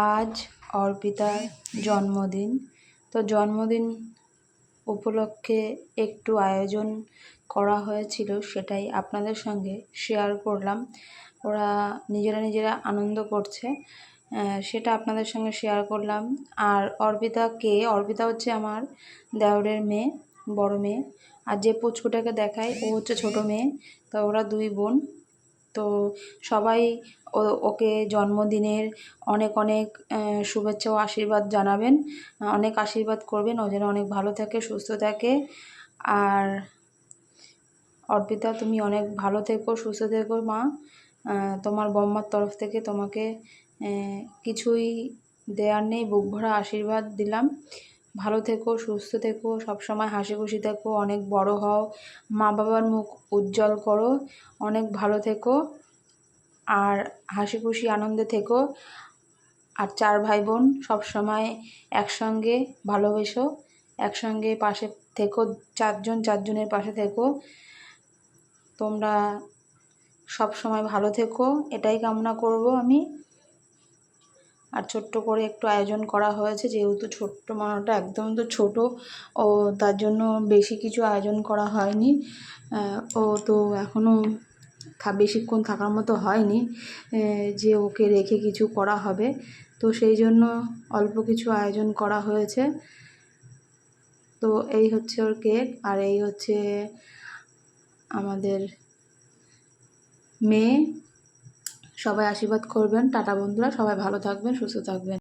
আজ অর্পিতার জন্মদিন। তো জন্মদিন উপলক্ষে একটু আয়োজন করা হয়েছিল, সেটাই আপনাদের সঙ্গে শেয়ার করলাম। ওরা নিজেরা আনন্দ করছে, সেটা আপনাদের সঙ্গে শেয়ার করলাম। আর অর্পিতা হচ্ছে আমার দেওরের মেয়ে, বড় মেয়ে। আর যে পুচকুটাকে দেখায় ও হচ্ছে ছোট মেয়ে। তো ওরা দুই বোন। তো সবাই ওকে জন্মদিনের অনেক অনেক শুভেচ্ছা ও আশীর্বাদ জানাবেন, অনেক আশীর্বাদ করবেন, ও যেন অনেক ভালো থাকে, সুস্থ থাকে। আর অর্পিতা, তুমি অনেক ভালো থেকো, সুস্থ থেকো মা। তোমার বম্মার তরফ থেকে তোমাকে কিছুই দেওয়ার নেই, বুক ভরা আশীর্বাদ দিলাম। ভালো থেকো, সুস্থ থেকো, সবসময় হাসি খুশি থেকো, অনেক বড় হও, মা বাবার মুখ উজ্জ্বল করো, অনেক ভালো থেকো আর হাসি খুশি আনন্দে থেকো। আর 4 ভাই বোন সবসময় একসঙ্গে ভালোবেসো, একসঙ্গে পাশে থেকো, 4 জনের পাশে থেকো। তোমরা সবসময় ভালো থেকো, এটাই কামনা করব আমি। আর ছোট্ট করে একটু আয়োজন করা হয়েছে, যেহেতু ছোট্ট মানুষটা একদম তো ছোট, ও তার জন্য বেশি কিছু আয়োজন করা হয়নি। ও তো এখনও বেশিক্ষণ থাকার মতো হয়নি যে ওকে রেখে কিছু করা হবে। তো সেই জন্য অল্প কিছু আয়োজন করা হয়েছে। তো এই হচ্ছে ওর কেক, আর এই হচ্ছে আমাদের মেয়ে। সবাই আশীর্বাদ করবেন। টাটা বন্ধুরা, সবাই ভালো থাকবেন, সুস্থ থাকবেন।